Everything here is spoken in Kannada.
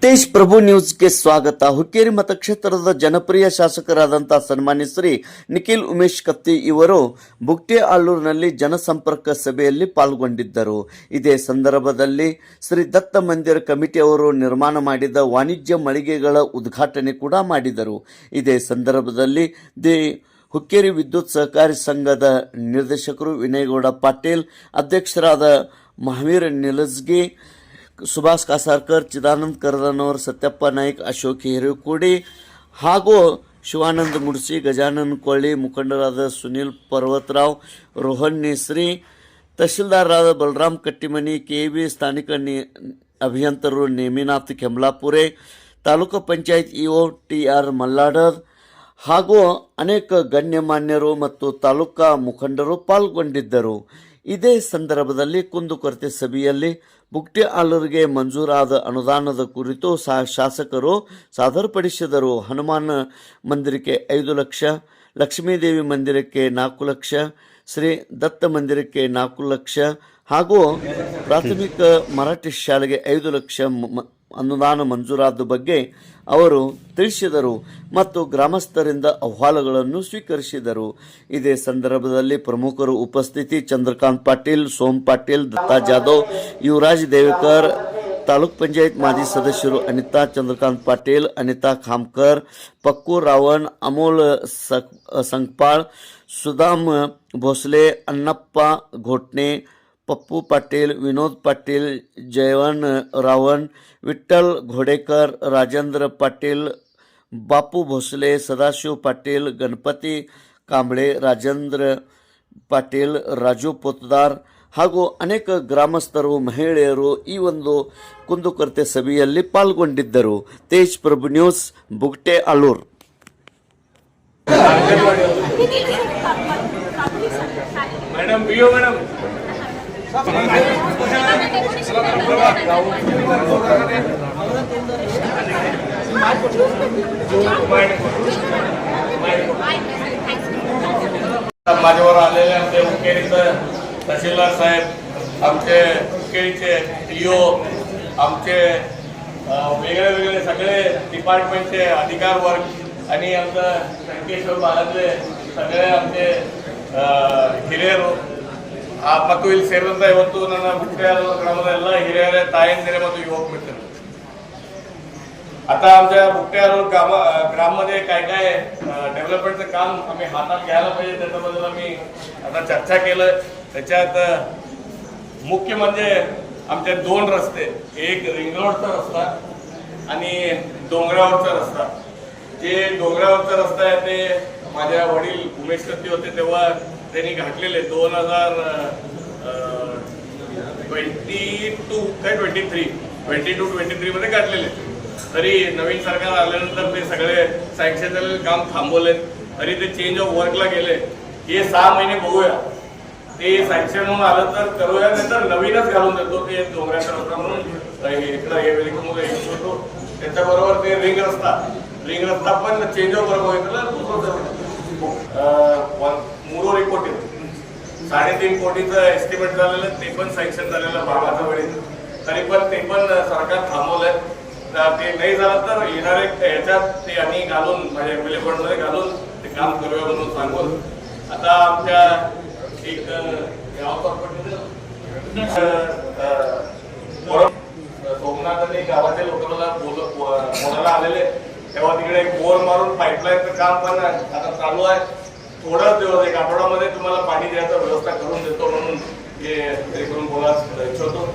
ತೇಜ್ ಪ್ರಭು ನ್ಯೂಸ್ಗೆ ಸ್ವಾಗತ. ಹುಕ್ಕೇರಿ ಮತಕ್ಷೇತ್ರದ ಜನಪ್ರಿಯ ಶಾಸಕರಾದಂತಹ ಸನ್ಮಾನ್ಯ ಶ್ರೀ ನಿಖಿಲ್ ಉಮೇಶ್ ಕತ್ತಿ ಇವರು ಬುಕ್ಟೆ ಆಲೂರಿನಲ್ಲಿ ಜನಸಂಪರ್ಕ ಸಭೆಯಲ್ಲಿ ಪಾಲ್ಗೊಂಡಿದ್ದರು. ಇದೇ ಸಂದರ್ಭದಲ್ಲಿ ಶ್ರೀ ದತ್ತ ಮಂದಿರ ಕಮಿಟಿಯವರು ನಿರ್ಮಾಣ ಮಾಡಿದ ವಾಣಿಜ್ಯ ಮಳಿಗೆಗಳ ಉದ್ಘಾಟನೆ ಕೂಡ ಮಾಡಿದರು. ಇದೇ ಸಂದರ್ಭದಲ್ಲಿ ಹುಕ್ಕೇರಿ ವಿದ್ಯುತ್ ಸಹಕಾರಿ ಸಂಘದ ನಿರ್ದೇಶಕರು ವಿನಯಗೌಡ ಪಾಟೀಲ್, ಅಧ್ಯಕ್ಷರಾದ ಮಹಾವೀರ್ ನಿಲಜ್ಗಿ, ಸುಭಾಷ್ ಕಾಸಾರ್ಕರ್, ಚಿದಾನಂದ ಕರದನವರ್, ಸತ್ಯಪ್ಪ ನಾಯ್ಕ್, ಅಶೋಕ್ ಹಿರೇಕೋಡಿ ಹಾಗೂ ಶಿವಾನಂದ ಮುಡ್ಸಿ, ಗಜಾನನ್ ಕೊಳ್ಳಿ, ಮುಖಂಡರಾದ ಸುನೀಲ್ ಪರ್ವತರಾವ್, ರೋಹನ್ ನೇಸ್ರಿ, ತಹಶೀಲ್ದಾರರಾದ ಬಲರಾಮ್ ಕಟ್ಟಿಮನಿ, ಕೆಬಿ ಸ್ಥಾನಿಕ ಅಭಿಯಂತರರು ನೇಮಿನಾಥ್ ಕೆಂಬ್ಲಾಪುರೆ, ತಾಲೂಕು ಪಂಚಾಯತ್ ಇಒ ಟಿ.ಆರ್. ಮಲ್ಲಾಡರ್ ಹಾಗೂ ಅನೇಕ ಗಣ್ಯಮಾನ್ಯರು ಮತ್ತು ತಾಲೂಕಾ ಮುಖಂಡರು ಪಾಲ್ಗೊಂಡಿದ್ದರು. ಇದೇ ಸಂದರ್ಭದಲ್ಲಿ ಕುಂದುಕೊರತೆ ಸಭೆಯಲ್ಲಿ ಬುಕ್ಟೆ ಆಲೂರಿಗೆ ಮಂಜೂರಾದ ಅನುದಾನದ ಕುರಿತು ಶಾಸಕರು ಸಾದರಪಡಿಸಿದರು. ಹನುಮಾನ್ ಮಂದಿರಕ್ಕೆ 5 ಲಕ್ಷ, ಲಕ್ಷ್ಮೀದೇವಿ ಮಂದಿರಕ್ಕೆ 4 ಲಕ್ಷ, ಶ್ರೀ ದತ್ತ ಮಂದಿರಕ್ಕೆ 4 ಲಕ್ಷ ಹಾಗೂ ಪ್ರಾಥಮಿಕ ಮರಾಠಿ ಶಾಲೆಗೆ 5 ಲಕ್ಷ ಅನುದಾನ ಮಂಜೂರಾದ ಬಗ್ಗೆ ಅವರು ತಿಳಿಸಿದರು ಮತ್ತು ಗ್ರಾಮಸ್ಥರಿಂದ ಅಹವಾಲುಗಳನ್ನು ಸ್ವೀಕರಿಸಿದರು. ಇದೇ ಸಂದರ್ಭದಲ್ಲಿ ಪ್ರಮುಖರು ಉಪಸ್ಥಿತಿ ಚಂದ್ರಕಾಂತ್ ಪಾಟೀಲ್, ಸೋಮ್ ಪಾಟೀಲ್, ದತ್ತಾ ಜಾಧವ್, ಯುವರಾಜ್ ದೇವೇಕರ್, ತಾಲೂಕ್ ಪಂಚಾಯತ್ ಮಾಜಿ ಸದಸ್ಯರು ಅನಿತಾ ಚಂದ್ರಕಾಂತ್ ಪಾಟೀಲ್, ಅನಿತಾ ಖಾಮ್ಕರ್, ಪಕ್ಕು ರಾವಣ್, ಅಮೋಲ್ ಸಂಕ್ಪಾಳ್, ಸುಧಾಮ್ ಭೋಸ್ಲೆ, ಅನ್ನಪ್ಪ ಘೋಟ್ನೆ, पप्पू पाटील, विनोद पाटील, जयवन रावण, विठ्ठल घोडेकर, राजेंद्र पाटील, बापू भोसले, सदाशिव पाटील, गणपती कांबळे, राजेंद्र पाटील, राजू पोतदार ಹಾಗೂ ಅನೇಕ ಗ್ರಾಮಸ್ಥರು, ಮಹಿಳೆಯರು ಈ ಒಂದು ಕುಂದುಕೊರತೆ ಸಭೆಯಲ್ಲಿ ಪಾಲ್ಗೊಂಡಿದ್ದರು. ತೇಜ್ ಪ್ರಭು ನ್ಯೂಸ್, ಬುಕ್ಟೆ ಆಲೂರ್. माझ्यावर आलेले आमचे हुक्केरीचे तहसीलदार साहेब, आमचे हुक्केरीचे ईओ, आमचे वेगळे वेगळे सगळे डिपार्टमेंटचे अधिकार वर्ग आणि आमचं संकेश्वर ಭಾರತले सगळे आमचे ಹಿರಿಯರು ಮತ್ತು ಇಲ್ಲಿ ಸೇರಿದಂತ ಇವತ್ತು ನನ್ನ ಬುಕ್ಟೆ ಗ್ರಾಮದ ಎಲ್ಲ ಹಿರಿಯರೇ, ತಾಯಂದಿರೇ ಮತ್ತು ಯುವಕ ಮಿತ್ರರು. आता आमच्या बुकटे आलूर ग्राममध्ये काय काय डेव्हलपमेंटचं काम आम्ही हातात घ्यायला पाहिजे त्याच्याबद्दल आम्ही आता चर्चा केलं. त्याच्यात मुख्य म्हणजे आमचे 2 रस्ते, एक रिंग रोडचा रस्ता आणि डोंगरावरचा रस्ता. जे डोंगरावरचा रस्ता आहे ते माझ्या वडील उमेश कत्ती होते तेव्हा त्यांनी घातलेले 2022-23 मध्ये घातलेले. तरी नवीन सरकार आल्यानंतर ते सगळे सँक्शन झालेले काम थांबवले, तरी ते चेंज ऑफ वर्कला गेले. हे 6 महिने बघूया, ते सँक्शन होऊन आलं तर करूया, नंतर नवीनच घालून देतो. ते डोंगराचा रस्ता म्हणून इकडं हे वेलिकमध्ये यूज होतो. त्याच्याबरोबर ते रिंग रस्ता पण चेंज ऑफ वर्क होईल. मुरुड कोटी 3.5 कोटीचं एस्टिमेट झालेलं, ते पण सँक्शन झालेलं मागाच्या वेळी, तरी पण ते पण सरकार थांबवलंय. ते नाही झालं तर येणारे ह्याच्यात ते आम्ही घालून म्हणजे एमएलए फंडमध्ये घालून ते काम करूया म्हणून सांगून आता आमच्या एक सोमनाथ गावाच्या लोकांना बोलायला आलेले तेव्हा तिकडे बोर मारून पाईपलाईनचं काम पण आता चालू आहे. थोडा दिवस 1 आठवड्यामध्ये तुम्हाला पाणी द्यायचं व्यवस्था करून देतो म्हणून हे करून बोलायला इच्छितो.